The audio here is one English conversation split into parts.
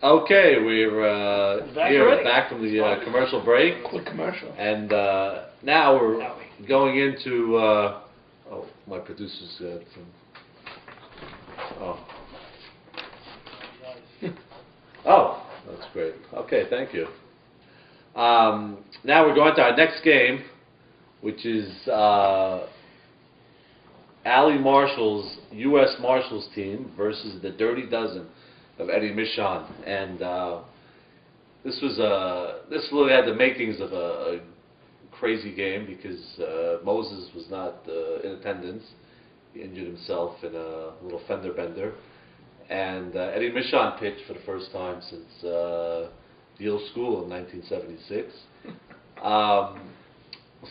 Okay, we're We're back from the commercial break, Quick commercial. and now we're going into. Oh, my producer's some. Oh. Oh, that's great. Okay, thank you. Now we're going to our next game, which is Allie Marshall's U.S. Marshals team versus the Dirty Dozen of Eddie Michon, and this really had the makings of a crazy game because Moses was not in attendance. He injured himself in a little fender bender, and Eddie Michon pitched for the first time since Deal School in 1976.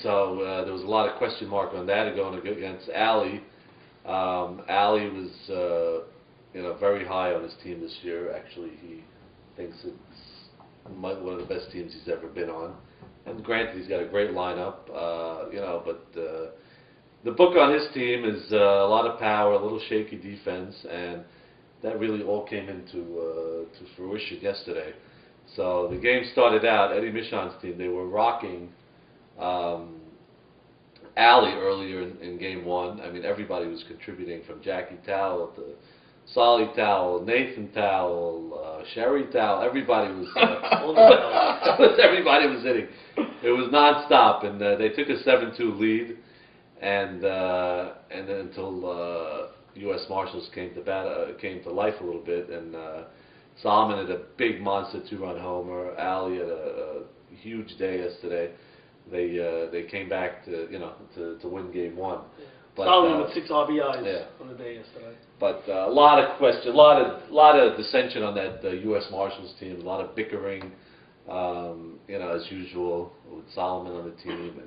So there was a lot of question mark on that going against Allie. Allie was very high on his team this year. Actually, he thinks it's one of the best teams he's ever been on. And granted, he's got a great lineup, but the book on his team is a lot of power, a little shaky defense, and that really all came into to fruition yesterday. So the game started out, Eddie Michon's team, they were rocking Allie earlier in game one. I mean, everybody was contributing from Jackie Towell to Solly Towell, Nathan Towell, Sherry Towell. Everybody was everybody was hitting. It was nonstop, and they took a 7-2 lead, and then until U.S. Marshals came to life a little bit, and Solomon had a big monster 2-run homer. Allie had a huge day yesterday. They came back to win game one. But, Solomon with 6 RBIs on the day yesterday. But a lot of question, a lot of dissension on that U.S. Marshals team. A lot of bickering, as usual, with Solomon on the team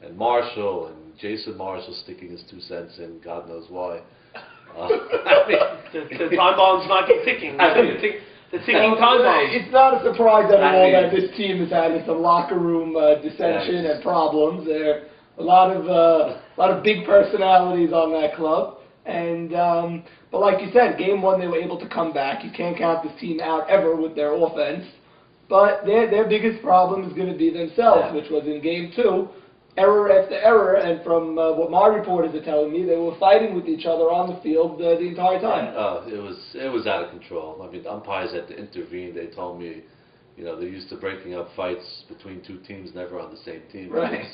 and Marshall and Jason Marshall sticking his 2 cents in. God knows why. The time bomb's not ticking. The ticking time bomb. It's not a surprise at all that this team is having some locker room dissension and problems. There are a lot of big personalities on that club, and but like you said, game one they were able to come back. You can't count this team out ever with their offense, but their biggest problem is going to be themselves, which was in game two. Error after error, and from what my reporters are telling me, they were fighting with each other on the field the entire time. It was out of control. I mean, the umpires had to intervene. They told me, they're used to breaking up fights between two teams, never on the same team. Right.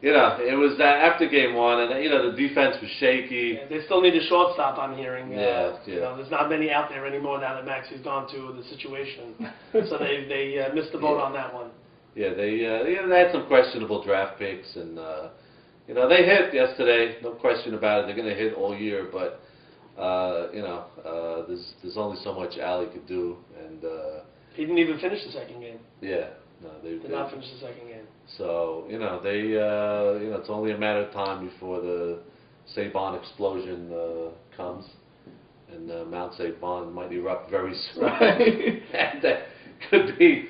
It was after game one, and the defense was shaky. Yeah, they still need a shortstop, I'm hearing. Yeah. There's not many out there anymore now that Maxie's gone to the situation, so they missed the boat on that one. Yeah, they had some questionable draft picks, and they hit yesterday, no question about it. They're going to hit all year, but there's only so much Allie could do, and he didn't even finish the second game. Yeah, no, they did not finish the second game. So it's only a matter of time before the Saban explosion comes, and Mount Saban might erupt very soon, and that could be.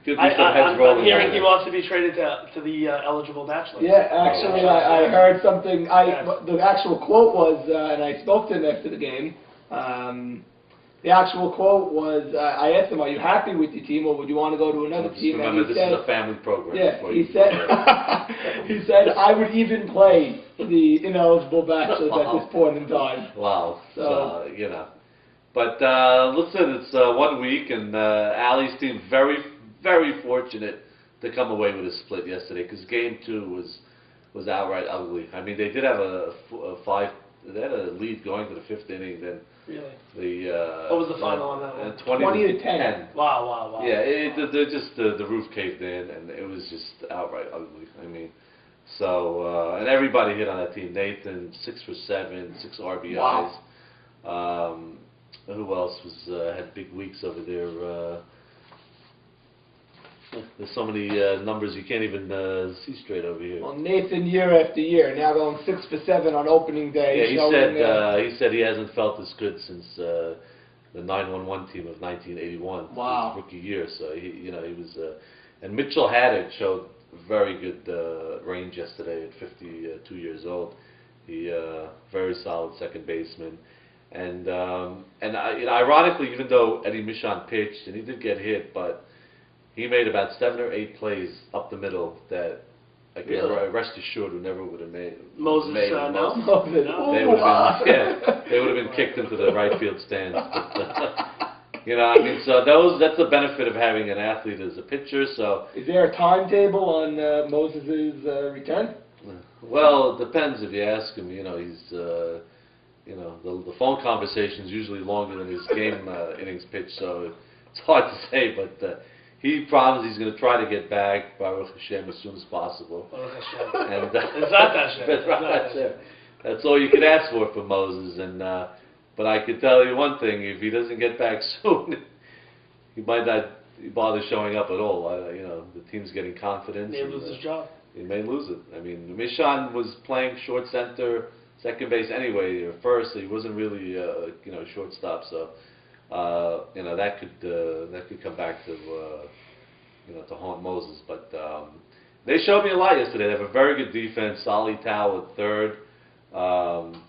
I'm hearing he wants to be traded to the eligible bachelor. Yeah, actually, I heard something. The actual quote was, and I spoke to him after the game. The actual quote was, I asked him, "Are you happy with your team, or would you want to go to another team?" Remember, this is a family program. Yeah, he said, he said, "I would even play the ineligible bachelors at this point in time." Wow. So but listen, it's 1 week, and Allie's team very fortunate to come away with a split yesterday, because game two was outright ugly. I mean, they did have they had a lead going to the 5th inning. Then what was the final on that one? 20-10. Wow. Yeah, the roof caved in, and it was just outright ugly. I mean, so and everybody hit on that team. Nathan 6 for 7, 6 RBIs. Wow. Who else had big weeks over there? There's so many numbers you can't even see straight over here. Well, Nathan, year after year, now going 6 for 7 on opening day. Yeah, he said he hasn't felt this good since the 9-1-1 team of 1981. Wow. His rookie year. So he was, and Mitchell Haddad showed very good range yesterday at 52 years old. He very solid second baseman. And ironically, even though Eddie Michon pitched and he did get hit, but he made about 7 or 8 plays up the middle that I can rest assured who never would have made. Moses, made no. Moses. They would have been, they would have been kicked into the right field stands. But, I mean, so that's the benefit of having an athlete as a pitcher. So, is there a timetable on Moses' return? Well, it depends if you ask him. He's the phone conversation is usually longer than his game innings pitched, so it's hard to say. But he promised he's going to try to get back, Baruch Hashem, as soon as possible. Baruch Hashem. And Hashem. That's all you could ask for Moses. And but I can tell you one thing: if he doesn't get back soon, he might not bother showing up at all. The team's getting confidence. He may lose his job. He may lose it. I mean, Michon was playing short center, second base anyway, or first. So he wasn't really, shortstop. So, that could come back to, to haunt Moses. But they showed me a lot yesterday. They have a very good defense. Solly Tao at third.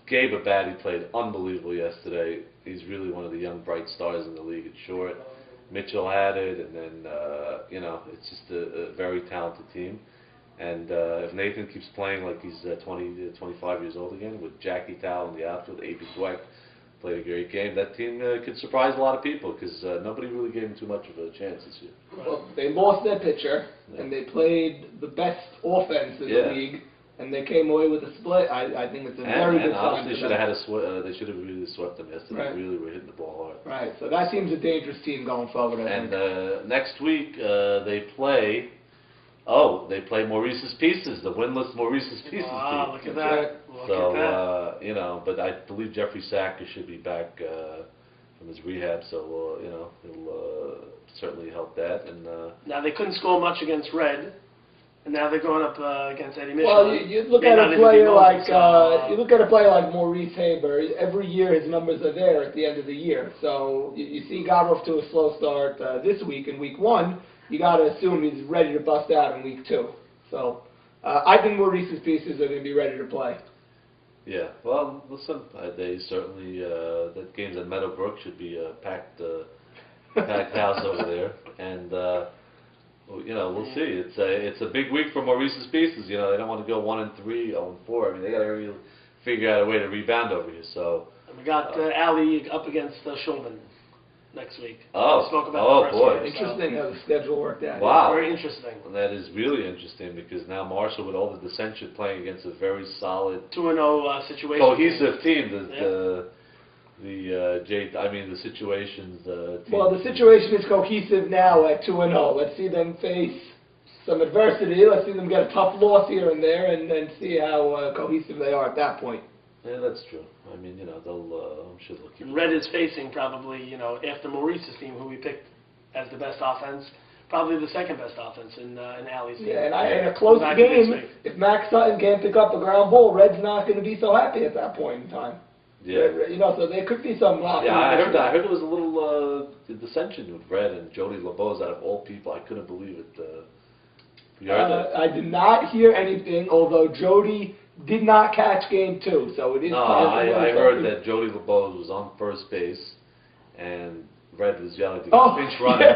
Gabe Abadi played unbelievable yesterday. He's really one of the young bright stars in the league at short. Mitchell had it, and then it's just a very talented team. And if Nathan keeps playing like he's 25 years old again, with Jackie Tao in the outfield, A.B. Dweck played a great game, that team could surprise a lot of people because nobody really gave him too much of a chance this year. Well, they lost their pitcher, and they played the best offense in the league, and they came away with a split. I think it's a very good sign. They should have they should have really swept them yesterday. They really were hitting the ball hard. Right, so that seems a dangerous team going forward. And next week they play. They play Maurice's Pieces, the winless Maurice's Pieces team. Wow, look at that. But I believe Jeffrey Sacker should be back from his rehab, so he'll certainly help that. And now they couldn't score much against Red, and now they're going up against Eddie Michon. Well, you look at a player like Maurice Haber. Every year his numbers are there at the end of the year. So you see, he got off to a slow start this week in week 1. You got to assume he's ready to bust out in week 2. So I think Maurice's Pieces are going to be ready to play. Yeah, well, listen, they certainly that game's at Meadowbrook should be a packed house over there, and we'll see. It's a big week for Maurice's Pieces. They don't want to go 1-3, 0-4. I mean, they got to really figure out a way to rebound over here. So and we got Ali up against Shulman next week. We spoke about boy. Interesting how the schedule worked out. Wow. Very interesting. And that is really interesting because now Marshall, with all the dissension, playing against a very solid 2-0 situation. Cohesive team. The situations. Well, the situation is cohesive now at 2-0. Let's see them face some adversity. Let's see them get a tough loss here and there, and see how cohesive they are at that point. Yeah, that's true. I mean, I'm sure they'll keep. Red is facing probably, after Maurice's team, who we picked as the best offense, probably the second best offense in Allie's team. Yeah, and a close game. If Max Sutton can't pick up a ground ball, Red's not going to be so happy at that point in time. Yeah. So there could be some. I heard there was a little dissension with Red and Jody LeBeau. Out of all people, I couldn't believe it. You heard that? I did not hear anything, although Jody did not catch game 2, so it is possible. I heard that Jody LeBeau was on first base, and Red was yelling to get pinch running,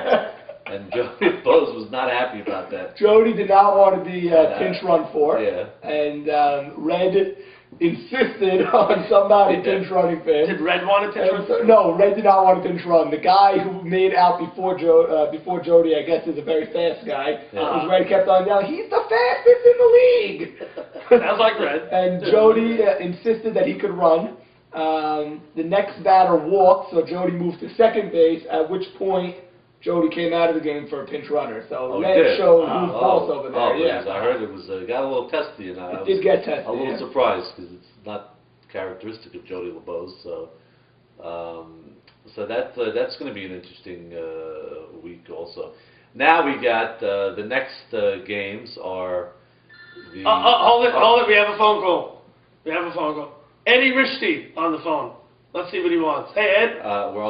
and Jody LeBeau was not happy about that. Jody did not want to be pinch run for, and Red insisted on somebody pinch running for him. Did Red want to pinch run? No, Red did not want to pinch run. The guy who made out before Jody, I guess, is a very fast guy. Red kept on yelling, "He's the fastest in the league!" Sounds like Red. And Jody insisted that he could run. The next batter walked, so Jody moved to second base, at which point Jody came out of the game for a pinch runner. So Red showed who's boss over there. I heard it was got a little testy, and I was get testy, a little surprised because it's not characteristic of Jody LeBeau. So, that's going to be an interesting week also. Now we got the next games are the. Hold it! We have a phone call. Eddie Richty on the phone. Let's see what he wants. Hey, Ed. We're